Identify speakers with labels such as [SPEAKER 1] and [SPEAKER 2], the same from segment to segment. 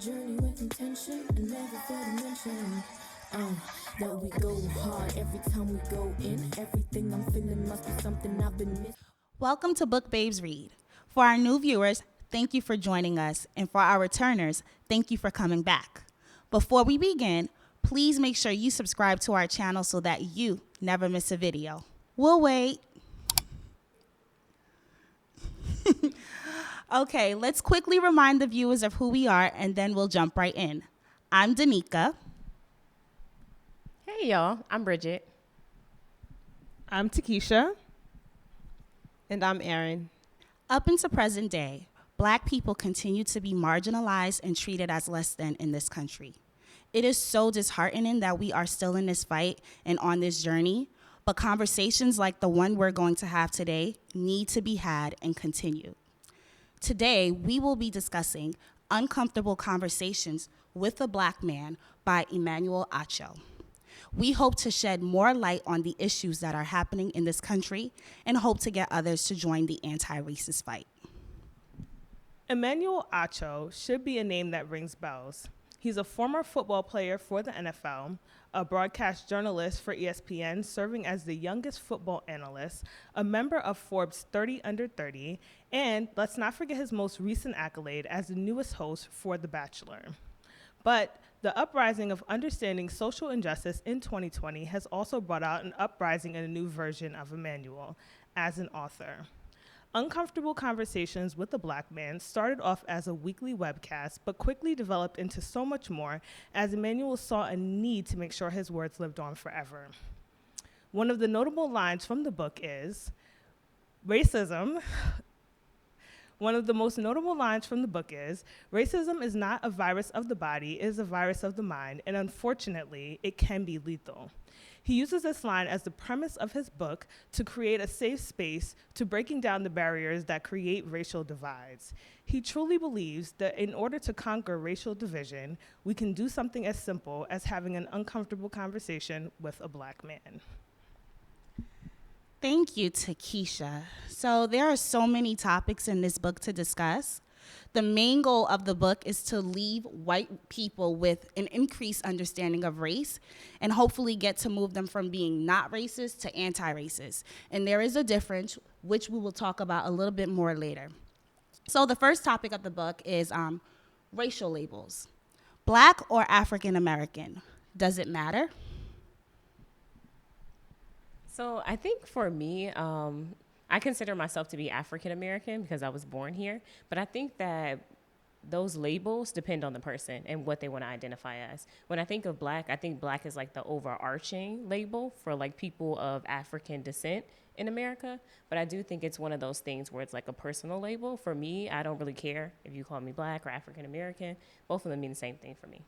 [SPEAKER 1] journey with intention and never fail to mention that we go hard every time we go in. Everything I'm feeling must be something I've been missing.
[SPEAKER 2] Welcome to Book Babes Read. For our new viewers, thank you for joining us. And for our returners, thank you for coming back. Before we begin, please make sure you subscribe to our channel so that you never miss a video. We'll wait. Okay, let's quickly remind the viewers of who we are, and then we'll jump right in. I'm Danica.
[SPEAKER 3] Hey, y'all. I'm Bridget.
[SPEAKER 4] I'm Takesha. And I'm Erin.
[SPEAKER 2] Up until present day, Black people continue to be marginalized and treated as less than in this country. It is so disheartening that we are still in this fight and on this journey, but conversations like the one we're going to have today need to be had and continued. Today, we will be discussing Uncomfortable Conversations with a Black Man by Emmanuel Acho. We hope to shed more light on the issues that are happening in this country and hope to get others to join the anti-racist fight.
[SPEAKER 4] Emmanuel Acho should be a name that rings bells. He's a former football player for the NFL, a broadcast journalist for ESPN, serving as the youngest football analyst, a member of Forbes 30 Under 30, and let's not forget his most recent accolade as the newest host for The Bachelor. But the uprising of understanding social injustice in 2020 has also brought out an uprising in a new version of Emmanuel as an author. Uncomfortable Conversations with a Black Man started off as a weekly webcast, but quickly developed into so much more as Emmanuel saw a need to make sure his words lived on forever. One of the notable lines from the book is, One of the most notable lines from the book is, racism is not a virus of the body, it is a virus of the mind, and unfortunately, it can be lethal. He uses this line as the premise of his book to create a safe space to breaking down the barriers that create racial divides. He truly believes that in order to conquer racial division, we can do something as simple as having an uncomfortable conversation with a Black man.
[SPEAKER 2] Thank you, Takesha. So there are so many topics in this book to discuss. The main goal of the book is to leave white people with an increased understanding of race and hopefully get to move them from being not racist to anti-racist. And there is a difference, which we will talk about a little bit more later. So the first topic of the book is racial labels. Black or African American, does it matter?
[SPEAKER 3] So I think for me, I consider myself to be African American because I was born here. But I think that those labels depend on the person and what they want to identify as. When I think of Black, I think Black is like the overarching label for like people of African descent in America. But I do think it's one of those things where it's like a personal label. For me, I don't really care if you call me Black or African American. Both of them mean the same thing for me.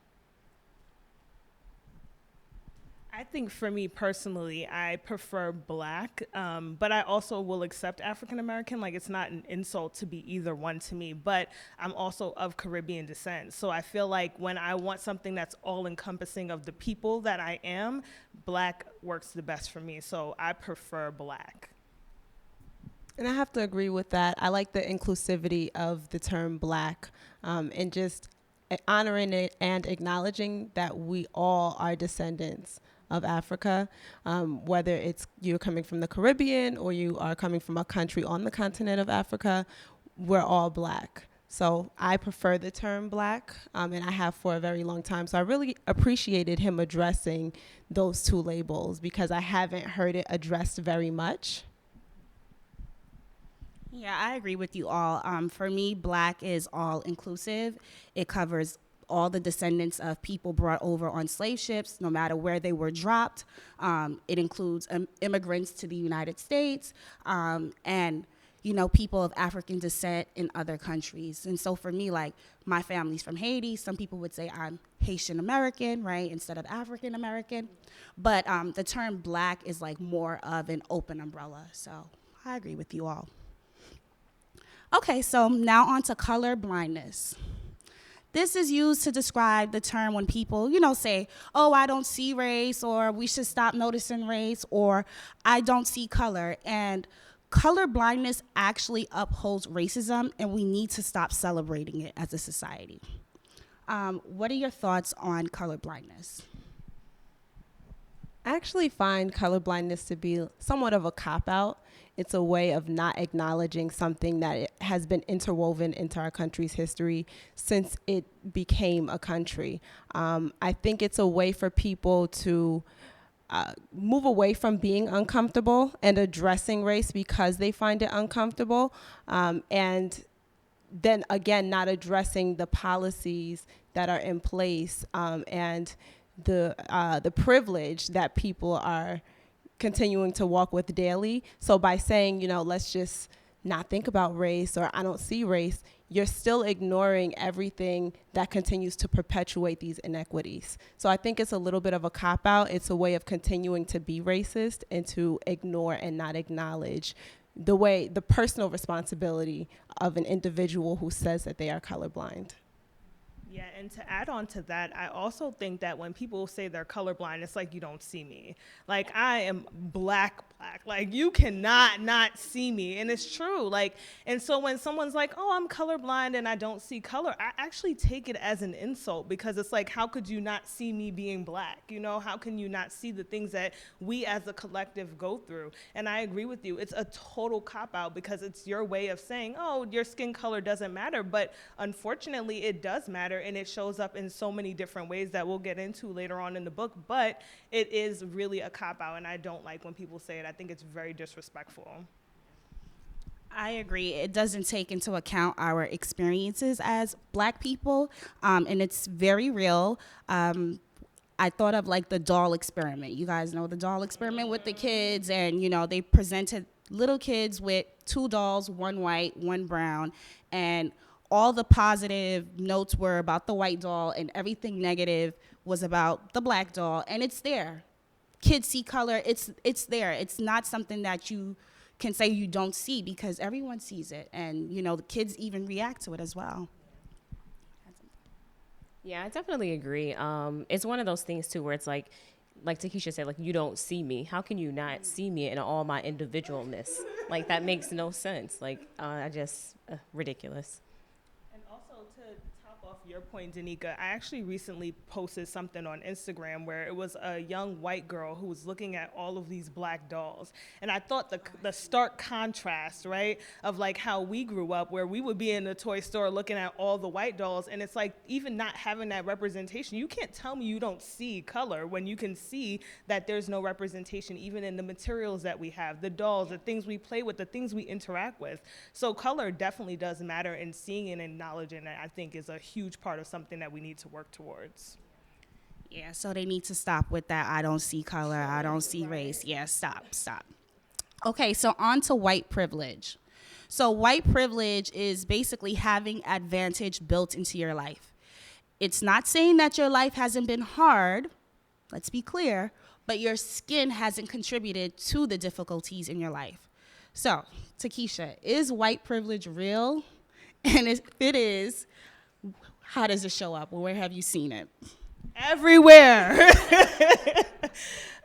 [SPEAKER 4] I think for me personally, I prefer Black, but I also will accept African American. Like, it's not an insult to be either one to me, but I'm also of Caribbean descent. So I feel like when I want something that's all encompassing of the people that I am, Black works the best for me. So I prefer Black.
[SPEAKER 5] And I have to agree with that. I like the inclusivity of the term Black, and just honoring it and acknowledging that we all are descendants of Africa, whether it's you're coming from the Caribbean or you are coming from a country on the continent of Africa, we're all Black. So I prefer the term Black, and I have for a very long time. So I really appreciated him addressing those two labels because I haven't heard it addressed very much.
[SPEAKER 2] Yeah, I agree with you all. For me, Black is all inclusive. It covers all the descendants of people brought over on slave ships, no matter where they were dropped. It includes immigrants to the United States and, you know, people of African descent in other countries. And so for me, like, my family's from Haiti. Some people would say I'm Haitian American, right, instead of African American. But the term Black is like more of an open umbrella. So I agree with you all. Okay, so now on to color blindness. This is used to describe the term when people, you know, say, oh, I don't see race, or we should stop noticing race, or I don't see color. And color blindness actually upholds racism, and we need to stop celebrating it as a society. What are your thoughts on color blindness?
[SPEAKER 5] I actually find colorblindness to be somewhat of a cop-out. It's a way of not acknowledging something that has been interwoven into our country's history since it became a country. I think it's a way for people to move away from being uncomfortable and addressing race because they find it uncomfortable, and then again not addressing the policies that are in place, and the privilege that people are continuing to walk with daily. So by saying, let's just not think about race or I don't see race, you're still ignoring everything that continues to perpetuate these inequities. So I think it's a little bit of a cop-out. It's a way of continuing to be racist and to ignore and not acknowledge the personal responsibility of an individual who says that they are colorblind.
[SPEAKER 4] Yeah, and to add on to that, I also think that when people say they're colorblind, it's like you don't see me. Like I am black. Like you cannot not see me, and it's true. Like, and so when someone's like, "Oh, I'm colorblind and I don't see color," I actually take it as an insult because it's like, how could you not see me being black? How can you not see the things that we as a collective go through? And I agree with you. It's a total cop out because it's your way of saying, "Oh, your skin color doesn't matter," but unfortunately, it does matter. And it shows up in so many different ways that we'll get into later on in the book, but it is really a cop-out, and I don't like when people say it. I think it's very disrespectful.
[SPEAKER 2] I agree. It doesn't take into account our experiences as Black people, and it's very real. I thought of like the doll experiment. You guys know the doll experiment with the kids, and they presented little kids with 2 dolls, one white, one brown, and all the positive notes were about the white doll and everything negative was about the black doll, and it's there. Kids see color, it's there. It's not something that you can say you don't see because everyone sees it, and the kids even react to it as well.
[SPEAKER 3] Yeah, I definitely agree. It's one of those things too where it's like Takesha said, like, you don't see me. How can you not see me in all my individualness? Like, that makes no sense. Like, ridiculous.
[SPEAKER 4] And also to top off your point, Danica, I actually recently posted something on Instagram where it was a young white girl who was looking at all of these black dolls. And I thought the stark contrast, right, of like how we grew up where we would be in the toy store looking at all the white dolls. And it's like even not having that representation, you can't tell me you don't see color when you can see that there's no representation even in the materials that we have, the dolls, the things we play with, the things we interact with. So color definitely does matter, and seeing and acknowledging it, I think, is a huge part of something that we need to work towards.
[SPEAKER 2] Yeah, so they need to stop with that. I don't see color. I don't see race. Yeah, stop. Okay, so on to white privilege. So white privilege is basically having advantage built into your life. It's not saying that your life hasn't been hard, let's be clear, but your skin hasn't contributed to the difficulties in your life. So, Takesha, is white privilege real? And if it is, how does it show up? Or where have you seen it?
[SPEAKER 4] Everywhere.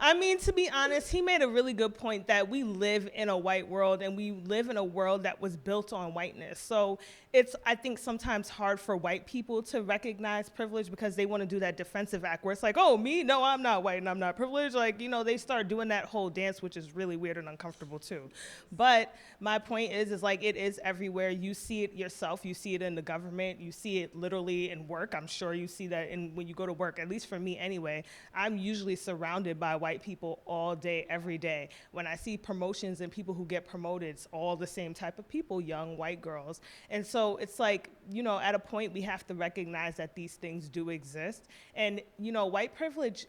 [SPEAKER 4] I mean, to be honest, he made a really good point that we live in a white world and we live in a world that was built on whiteness. So it's, I think, sometimes hard for white people to recognize privilege because they want to do that defensive act where it's like, oh, me? No, I'm not white and I'm not privileged. Like, they start doing that whole dance, which is really weird and uncomfortable too. But my point is like, it is everywhere. You see it yourself. You see it in the government. You see it literally in work. I'm sure you see that when you go to work, at least for me anyway. I'm usually surrounded by white people all day, every day. When I see promotions and people who get promoted, it's all the same type of people, young white girls. And so it's like, at a point we have to recognize that these things do exist. And, white privilege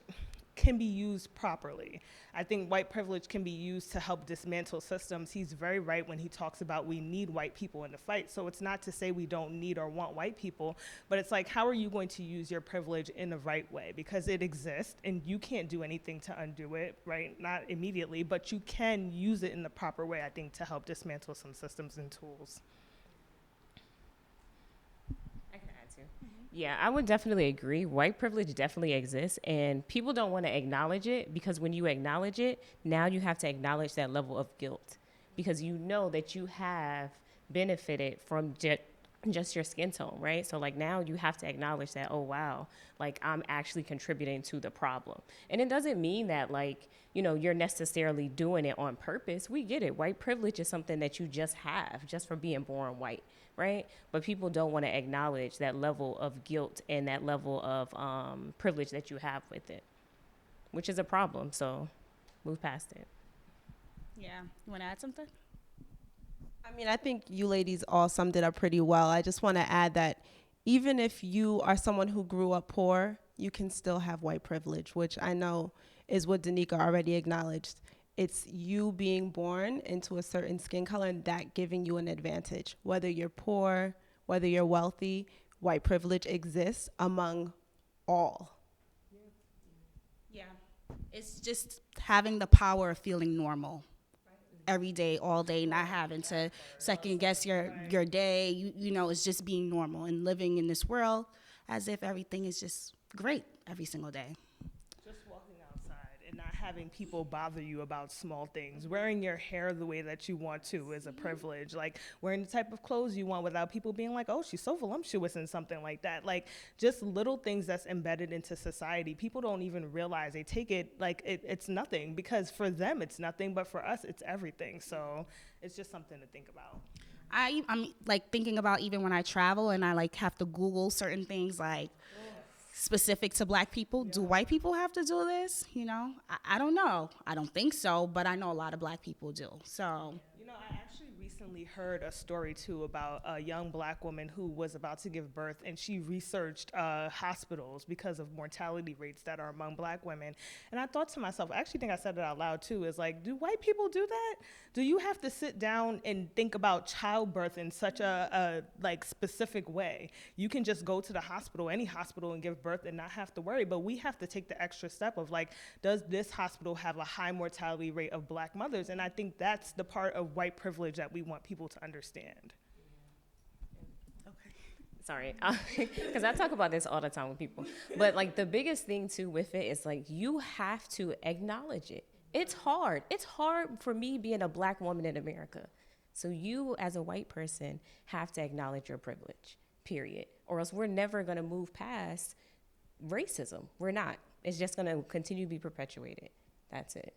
[SPEAKER 4] can be used properly. I think white privilege can be used to help dismantle systems. He's very right when he talks about we need white people in the fight. So it's not to say we don't need or want white people, but it's like, how are you going to use your privilege in the right way? Because it exists and you can't do anything to undo it, right? Not immediately, but you can use it in the proper way, I think, to help dismantle some systems and tools.
[SPEAKER 3] Yeah, I would definitely agree. White privilege definitely exists, and people don't want to acknowledge it because when you acknowledge it, now you have to acknowledge that level of guilt because you know that you have benefited from just your skin tone, right? So like now you have to acknowledge that, oh wow, like I'm actually contributing to the problem. And it doesn't mean that like, you know, you're necessarily doing it on purpose. We get it. White privilege is something that you just have just for being born white, right? But people don't want to acknowledge that level of guilt and that level of privilege that you have with it, which is a problem. So move past it.
[SPEAKER 2] Yeah. You want to add something?
[SPEAKER 5] I mean, I think you ladies all summed it up pretty well. I just want to add that even if you are someone who grew up poor, you can still have white privilege, which I know is what Danica already acknowledged. It's you being born into a certain skin color and that giving you an advantage. Whether you're poor, whether you're wealthy, white privilege exists among all.
[SPEAKER 2] Yeah. It's just having the power of feeling normal every day, all day, not having to second guess your day. You know, it's just being normal and living in this world as if everything is just great every single day.
[SPEAKER 4] Just walking outside and not having people bother you about small things. Wearing your hair the way that you want to is a privilege. Like wearing the type of clothes you want without people being like, oh, she's so voluptuous and something like that. Like just little things that's embedded into society. People don't even realize. They take it like it's nothing because for them it's nothing, but for us it's everything. So it's just something to think about.
[SPEAKER 2] I'm like thinking about even when I travel and I like have to Google certain things like specific to black people. Do white people have to do this? You know, I don't know. I don't think so, but I know a lot of black people do. So,
[SPEAKER 4] You know, I actually recently heard a story too about a young black woman who was about to give birth and she researched hospitals because of mortality rates that are among black women. And I thought to myself, I actually think I said it out loud too, is like, do white people do that? Do you have to sit down and think about childbirth in such a like specific way? You can just go to the hospital, any hospital, and give birth and not have to worry. But we have to take the extra step of like, does this hospital have a high mortality rate of black mothers? And I think that's the part of white privilege that we want people to understand.
[SPEAKER 3] Sorry, because I talk about this all the time with people. But like the biggest thing too with it is like you have to acknowledge it. It's hard. It's hard for me being a black woman in America. So you as a white person have to acknowledge your privilege, period. Or else we're never going to move past racism. We're not. It's just going to continue to be perpetuated. That's it.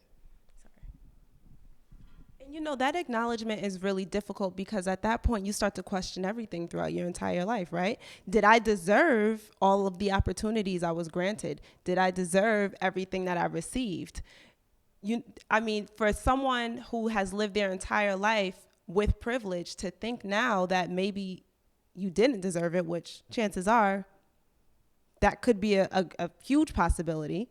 [SPEAKER 5] And you know, that acknowledgement is really difficult because at that point you start to question everything throughout your entire life, right? Did I deserve all of the opportunities I was granted? Did I deserve everything that I received? I mean, for someone who has lived their entire life with privilege to think now that maybe you didn't deserve it, which chances are that could be a huge possibility.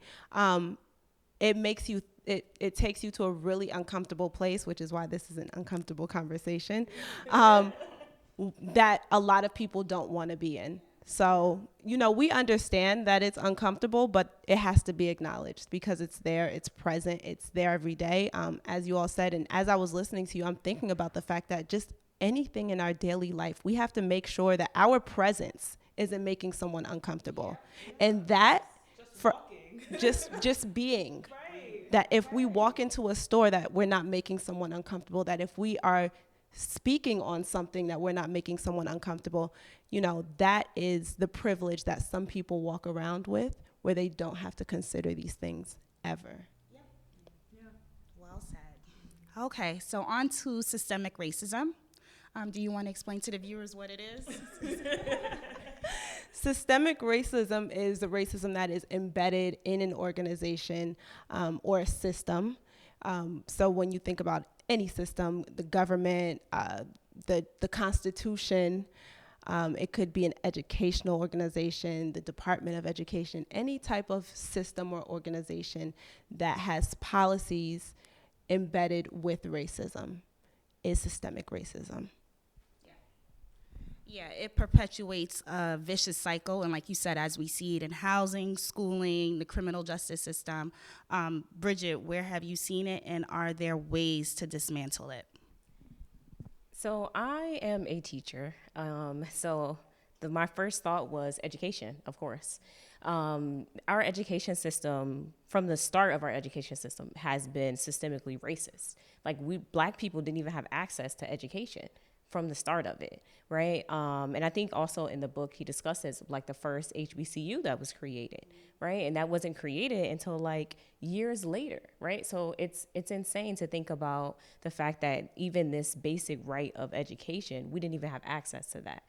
[SPEAKER 5] It makes you, it takes you to a really uncomfortable place, which is why this is an uncomfortable conversation, that a lot of people don't want to be in. So, you know, we understand that it's uncomfortable, but it has to be acknowledged because it's there, it's present, it's there every day. As you all said, and as I was listening to you, I'm thinking about the fact that just anything in our daily life, we have to make sure that our presence isn't making someone uncomfortable. And that, for just being, that if we walk into a store that we're not making someone uncomfortable, that if we are speaking on something that we're not making someone uncomfortable, you know, that is the privilege that some people walk around with where they don't have to consider these things ever.
[SPEAKER 2] Well said. Okay, so on to systemic racism. Do you want to explain to the viewers what it is?
[SPEAKER 5] Systemic racism is the racism that is embedded in an organization or a system. So when you think about any system, the government, the Constitution, it could be an educational organization, the Department of Education, any type of system or organization that has policies embedded with racism is systemic racism.
[SPEAKER 2] Yeah, it perpetuates a vicious cycle. And like you said, as we see it in housing, schooling, the criminal justice system. Bridget, where have you seen it? And are there ways to dismantle it?
[SPEAKER 3] So I am a teacher. My first thought was education, of course. Our education system, from the start of our education system, has been systemically racist. Like Black people didn't even have access to education from the start of it, right? And I think also in the book he discusses like the first HBCU that was created, right? And that wasn't created until like years later, right? So it's insane to think about the fact that even this basic right of education, we didn't even have access to that.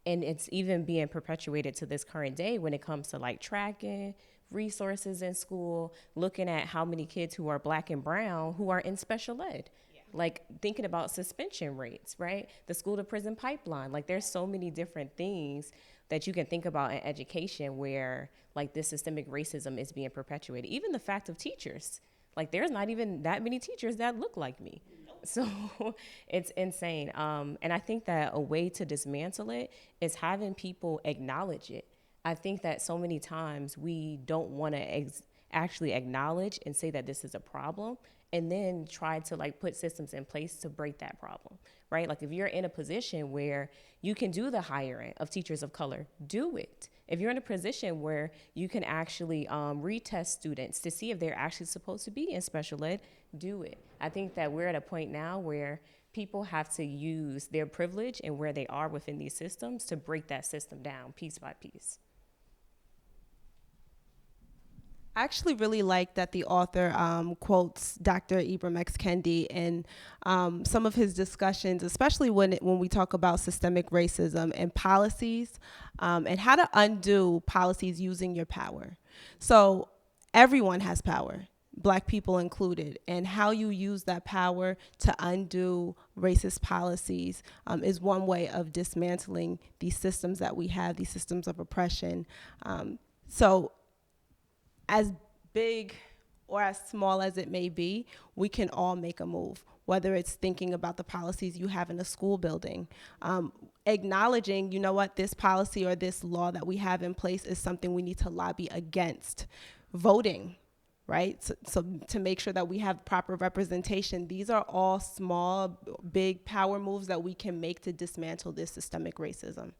[SPEAKER 3] And it's even being perpetuated to this current day when it comes to like tracking resources in school, looking at how many kids who are black and brown who are in special ed. Like thinking about suspension rates, right? The school to prison pipeline. Like there's so many different things that you can think about in education where like this systemic racism is being perpetuated. Even the fact of teachers. Like there's not even that many teachers that look like me. So it's insane. And I think that a way to dismantle it is having people acknowledge it. I think that so many times we don't want to actually acknowledge and say that this is a problem and then try to like put systems in place to break that problem, right? Like if you're in a position where you can do the hiring of teachers of color, do it. If you're in a position where you can actually retest students to see if they're actually supposed to be in special ed, do it. I think that we're at a point now where people have to use their privilege and where they are within these systems to break that system down piece by piece.
[SPEAKER 5] I actually really like that the author quotes Dr. Ibram X. Kendi in some of his discussions, especially when we talk about systemic racism and policies and how to undo policies using your power. So everyone has power, Black people included, and how you use that power to undo racist policies is one way of dismantling these systems that we have, these systems of oppression. So as big or as small as it may be, we can all make a move, whether it's thinking about the policies you have in a school building, acknowledging, you know what, this policy or this law that we have in place is something we need to lobby against, voting, right? So to make sure that we have proper representation. These are all small, big power moves that we can make to dismantle this systemic racism.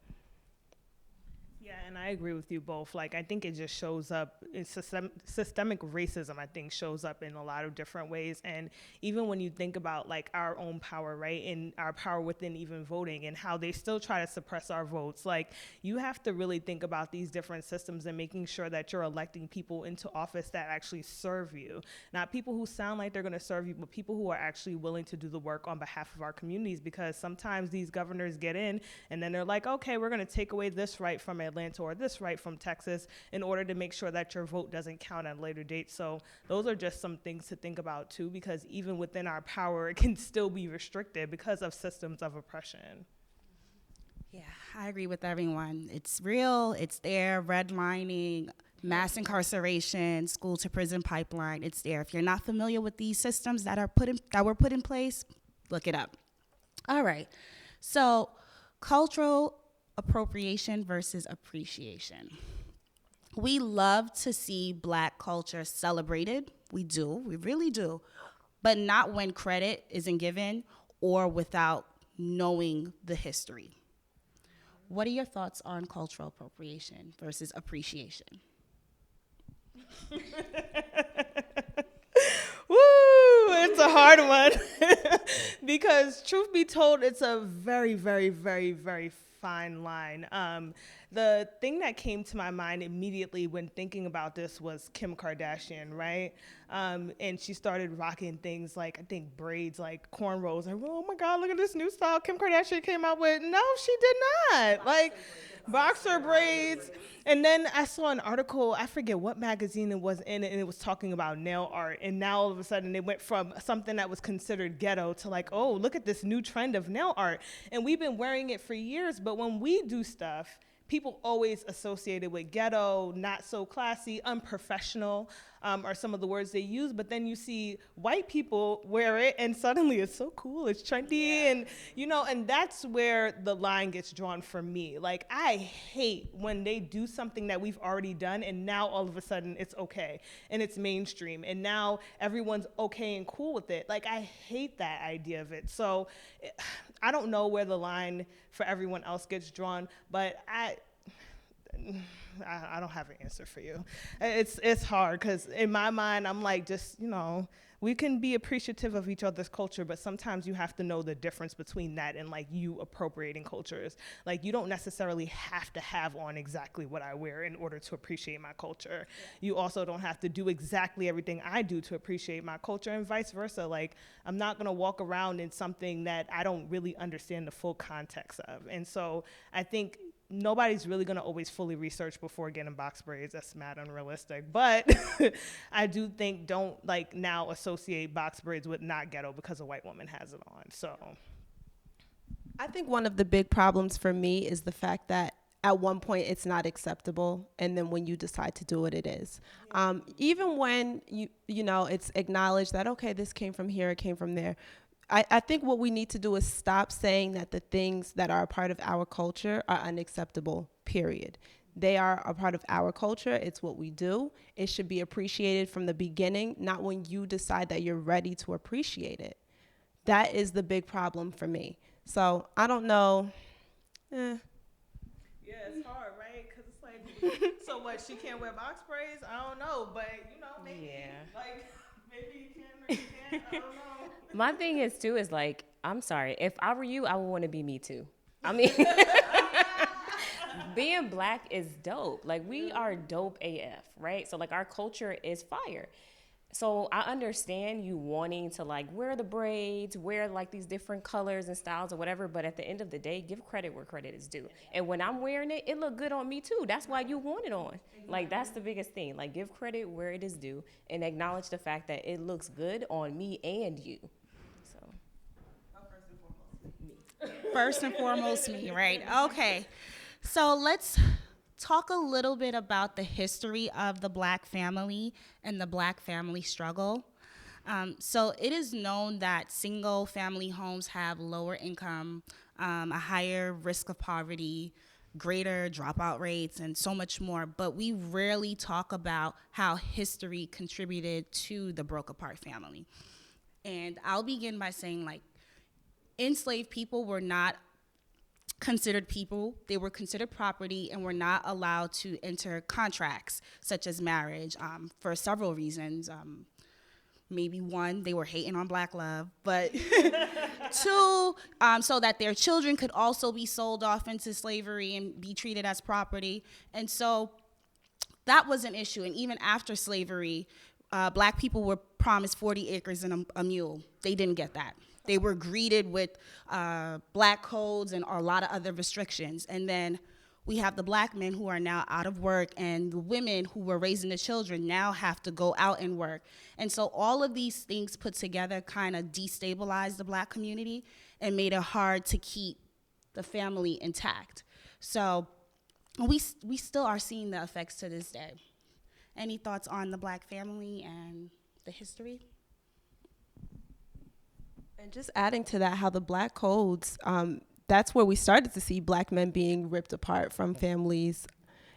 [SPEAKER 4] Yeah, and I agree with you both. Like, I think it just shows up, systemic racism, I think, shows up in a lot of different ways. And even when you think about, like, our own power, right, and our power within even voting and how they still try to suppress our votes, like, you have to really think about these different systems and making sure that you're electing people into office that actually serve you. Not people who sound like they're going to serve you, but people who are actually willing to do the work on behalf of our communities, because sometimes these governors get in and then they're like, okay, we're going to take away this right from Atlanta or this right from Texas in order to make sure that your vote doesn't count at a later date. So those are just some things to think about too, because even within our power, it can still be restricted because of systems of oppression.
[SPEAKER 2] Yeah, I agree with everyone. It's real, it's there, redlining, mass incarceration, school to prison pipeline, it's there. If you're not familiar with these systems that were put in place, look it up. All right, so cultural appropriation versus appreciation. We love to see Black culture celebrated. We do, we really do, but not when credit isn't given or without knowing the history. What are your thoughts on cultural appropriation versus appreciation?
[SPEAKER 4] Woo, it's a hard one because truth be told, it's a very, very, very, very fine line. The thing that came to my mind immediately when thinking about this was Kim Kardashian, right? And she started rocking things like, I think braids, like cornrows. And oh my God, look at this new style Kim Kardashian came out with. No, she did not. Like boxer braids. And then I saw an article, I forget what magazine it was in, and it was talking about nail art. And now all of a sudden it went from something that was considered ghetto to like, oh, look at this new trend of nail art. And we've been wearing it for years, but when we do stuff, people always associate it with ghetto, not so classy, unprofessional, are some of the words they use. But then you see white people wear it and suddenly it's so cool, it's trendy. Yeah. And, you know, and that's where the line gets drawn for me. Like, I hate when they do something that we've already done and now all of a sudden it's okay and it's mainstream and now everyone's okay and cool with it. Like, I hate that idea of it. So I don't know where the line for everyone else gets drawn, but I don't have an answer for you. It's hard because in my mind, I'm like, just, we can be appreciative of each other's culture, but sometimes you have to know the difference between that and like you appropriating cultures. Like you don't necessarily have to have on exactly what I wear in order to appreciate my culture. You also don't have to do exactly everything I do to appreciate my culture, and vice versa. Like I'm not gonna walk around in something that I don't really understand the full context of. And so I think nobody's really going to always fully research before getting box braids. That's mad unrealistic. But I do think don't like now associate box braids with not ghetto because a white woman has it on. So
[SPEAKER 5] I think one of the big problems for me is the fact that at one point it's not acceptable, and then when you decide to do it, it is. Even when you know it's acknowledged that, okay, this came from here, it came from there. I think what we need to do is stop saying that the things that are a part of our culture are unacceptable, period. They are a part of our culture. It's what we do. It should be appreciated from the beginning, not when you decide that you're ready to appreciate it. That is the big problem for me. So I don't know.
[SPEAKER 4] yeah, it's hard, right? Because it's like, so what? She can't wear box braids? I don't know, but maybe like maybe you can or you can't. I don't know.
[SPEAKER 3] My thing is too is like, I'm sorry, if I were you, I would want to be me too. I mean, being black is dope. Like we are dope AF, right? So like our culture is fire. So I understand you wanting to like wear the braids, wear like these different colors and styles or whatever, but at the end of the day, give credit where credit is due. And when I'm wearing it, it look good on me too. That's why you want it on. Like that's the biggest thing. Like give credit where it is due and acknowledge the fact that it looks good on me and you. So
[SPEAKER 2] First and foremost, me, right? Okay. So let's talk a little bit about the history of the black family and the black family struggle. So it is known that single family homes have lower income, a higher risk of poverty, greater dropout rates, and so much more. But we rarely talk about how history contributed to the broke apart family. And I'll begin by saying, like, enslaved people were not considered people. They were considered property and were not allowed to enter contracts such as marriage for several reasons. Maybe one, they were hating on black love, but two, so that their children could also be sold off into slavery and be treated as property. And so that was an issue. And even after slavery, black people were promised 40 acres and a mule. They didn't get that. They were greeted with black codes and a lot of other restrictions. And then we have the black men who are now out of work, and the women who were raising the children now have to go out and work. And so all of these things put together kind of destabilized the black community and made it hard to keep the family intact. So we still are seeing the effects to this day. Any thoughts on the black family and the history?
[SPEAKER 5] And just adding to that, how the black codes, that's where we started to see black men being ripped apart from families,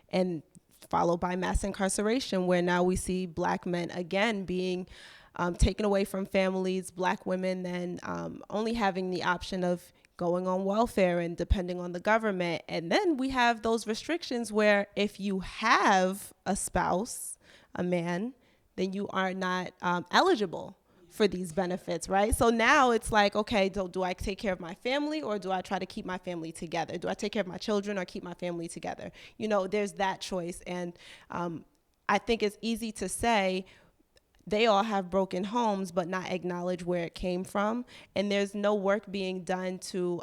[SPEAKER 5] and followed by mass incarceration, where now we see black men again being taken away from families, black women then only having the option of going on welfare and depending on the government. And then we have those restrictions where if you have a spouse, a man, then you are not eligible for these benefits, right? So now it's like, okay, do I take care of my family, or do I try to keep my family together? Do I take care of my children or keep my family together? You know, there's that choice. And I think it's easy to say they all have broken homes, but not acknowledge where it came from. And there's no work being done to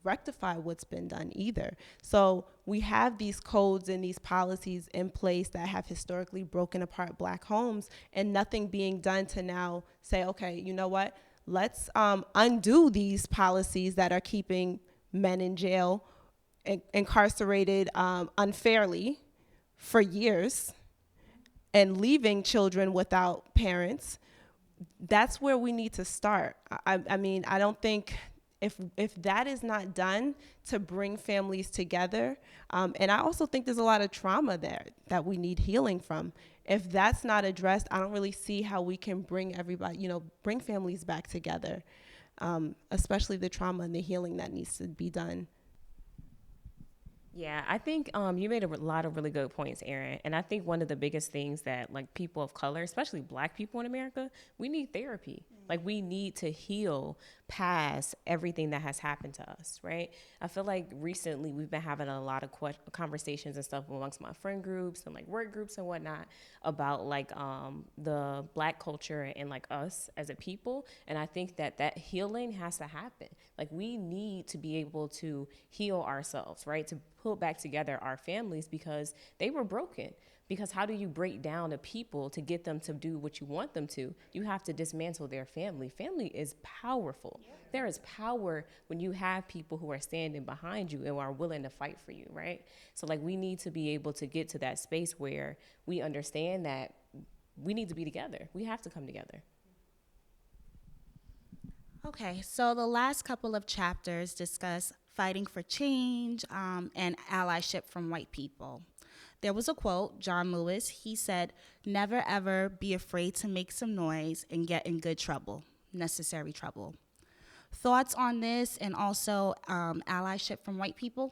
[SPEAKER 5] rectify what's been done either. So we have these codes and these policies in place that have historically broken apart black homes, and nothing being done to now say, okay, you know what? Let's undo these policies that are keeping men in jail, incarcerated unfairly for years, and leaving children without parents. That's where we need to start. I mean, I don't think if that is not done to bring families together, and I also think there's a lot of trauma there that we need healing from. If that's not addressed, I don't really see how we can bring everybody, bring families back together, especially the trauma and the healing that needs to be done.
[SPEAKER 3] Yeah, I think you made a lot of really good points, Erin. And I think one of the biggest things that like people of color, especially Black people in America, we need therapy. Like we need to heal past everything that has happened to us, right? I feel like recently we've been having a lot of conversations and stuff amongst my friend groups and like work groups and whatnot about like the Black culture and like us as a people. And I think that that healing has to happen. Like we need to be able to heal ourselves, right? To put back together our families because they were broken. Because how do you break down a people to get them to do what you want them to? You have to dismantle their family. Family is powerful. Yeah. There is power when you have people who are standing behind you and are willing to fight for you, right? So like we need to be able to get to that space where we understand that we need to be together. We have to come together.
[SPEAKER 2] Okay, so the last couple of chapters discuss fighting for change and allyship from white people. There was a quote, John Lewis, he said, "Never ever be afraid to make some noise and get in good trouble, necessary trouble." Thoughts on this and also allyship from white people?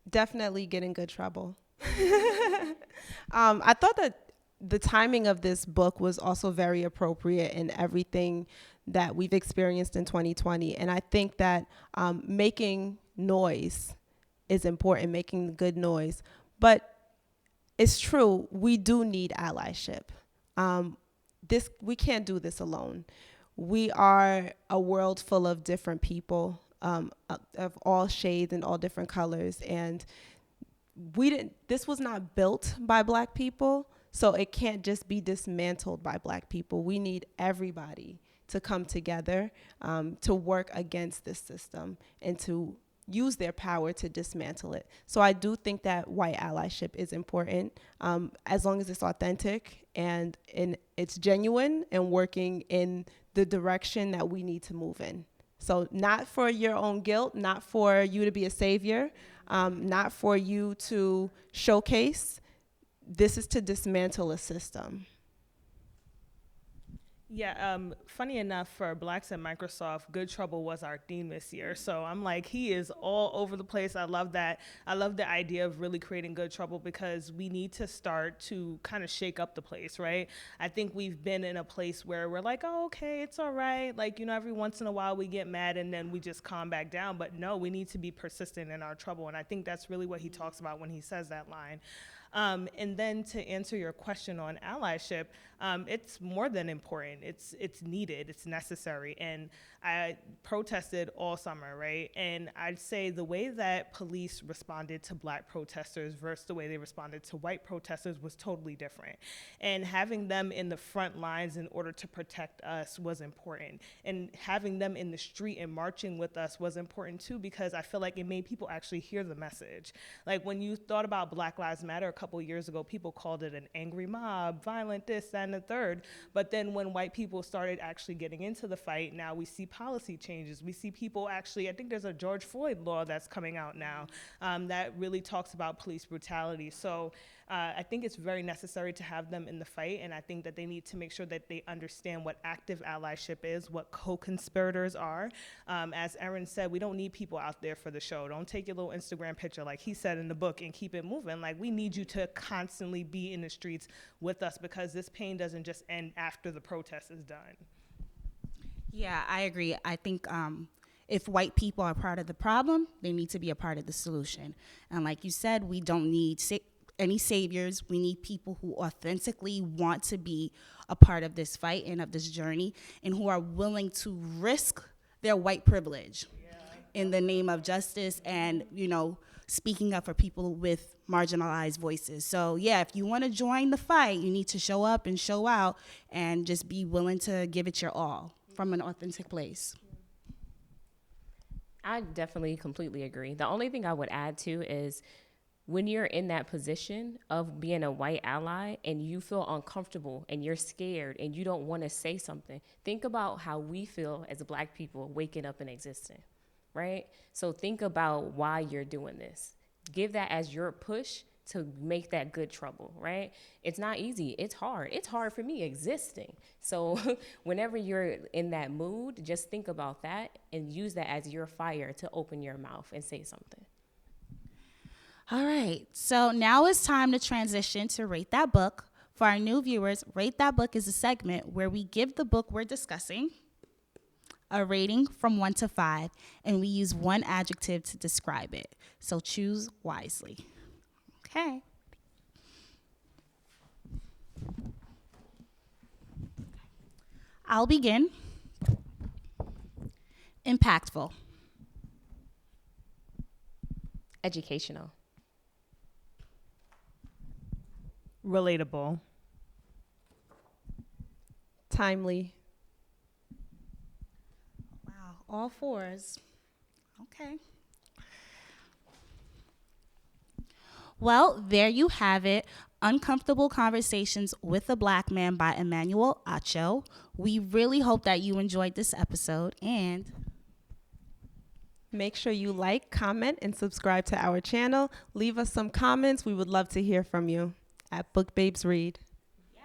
[SPEAKER 5] Definitely get in good trouble. I thought that the timing of this book was also very appropriate in everything that we've experienced in 2020. And I think that making noise is important, making good noise. But it's true, we do need allyship. We can't do this alone. We are a world full of different people, of all shades and all different colors. And this was not built by Black people, so it can't just be dismantled by Black people. We need everybody to come together to work against this system and to use their power to dismantle it. So I do think that white allyship is important, as long as it's authentic and it's genuine and working in the direction that we need to move in. So not for your own guilt, not for you to be a savior, not for you to showcase. This is to dismantle a system.
[SPEAKER 4] Yeah, funny enough, for Blacks at Microsoft, Good Trouble was our theme this year. So I'm like, he is all over the place. I love that. I love the idea of really creating Good Trouble because we need to start to kind of shake up the place, right? I think we've been in a place where we're like, oh, okay, it's all right. Like, every once in a while we get mad and then we just calm back down. But no, we need to be persistent in our trouble. And I think that's really what he talks about when he says that line. And then to answer your question on allyship, it's more than important. It's needed. It's necessary. And I protested all summer, right? And I'd say the way that police responded to Black protesters versus the way they responded to white protesters was totally different. And having them in the front lines in order to protect us was important. And having them in the street and marching with us was important too, because I feel like it made people actually hear the message. Like when you thought about Black Lives Matter a couple years ago, people called it an angry mob, violent this, that, and the third. But then when white people started actually getting into the fight, now we see policy changes. We see people actually, I think there's a George Floyd law that's coming out now that really talks about police brutality. So I think it's very necessary to have them in the fight, and I think that they need to make sure that they understand what active allyship is, what co-conspirators are. As Erin said, we don't need people out there for the show. Don't take your little Instagram picture, like he said in the book, and keep it moving. Like, we need you to constantly be in the streets with us because this pain doesn't just end after the protest is done.
[SPEAKER 2] Yeah, I agree. I think if white people are part of the problem, they need to be a part of the solution. And like you said, we don't need any saviors. We need people who authentically want to be a part of this fight and of this journey and who are willing to risk their white privilege in the name of justice and, speaking up for people with marginalized voices. So yeah, if you want to join the fight, you need to show up and show out and just be willing to give it your all from an authentic place.
[SPEAKER 3] I definitely completely agree. The only thing I would add to is when you're in that position of being a white ally and you feel uncomfortable and you're scared and you don't want to say something, think about how we feel as Black people waking up and existing, right? So think about why you're doing this. Give that as your push to make that good trouble, right? It's not easy. It's hard. It's hard for me existing. So whenever you're in that mood, just think about that and use that as your fire to open your mouth and say something.
[SPEAKER 2] All right, so now it's time to transition to Rate That Book. For our new viewers, Rate That Book is a segment where we give the book we're discussing a rating from 1 to 5, and we use one adjective to describe it. So choose wisely. Okay. I'll begin. Impactful.
[SPEAKER 3] Educational.
[SPEAKER 4] Relatable.
[SPEAKER 5] Timely.
[SPEAKER 2] Wow, all 4s. Okay. Well, there you have it. Uncomfortable Conversations with a Black Man by Emmanuel Acho. We really hope that you enjoyed this episode, and
[SPEAKER 5] Make sure you like, comment, and subscribe to our channel. Leave us some comments. We would love to hear from you at Book Babes Read.
[SPEAKER 2] yes,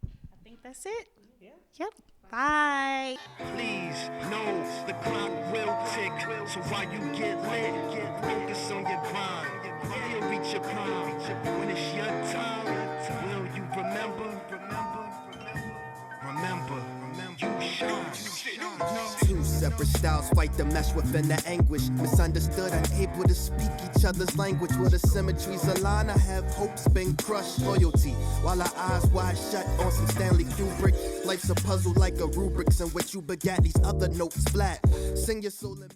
[SPEAKER 2] I think that's it. Yeah. Yep. Bye.
[SPEAKER 6] Please know the clock will tick. So while you get lit, focus on your grind. You'll reach your prime. When it's your time, will you remember? Remember, you shine. Two separate styles fight the mesh within the anguish. Misunderstood, unable to speak each other's language. Where the symmetries align, I have hopes been crushed. Loyalty, while our eyes wide shut on some Stanley Kubrick. Life's a puzzle like a rubrics in which you begat these other notes flat. Sing your soul and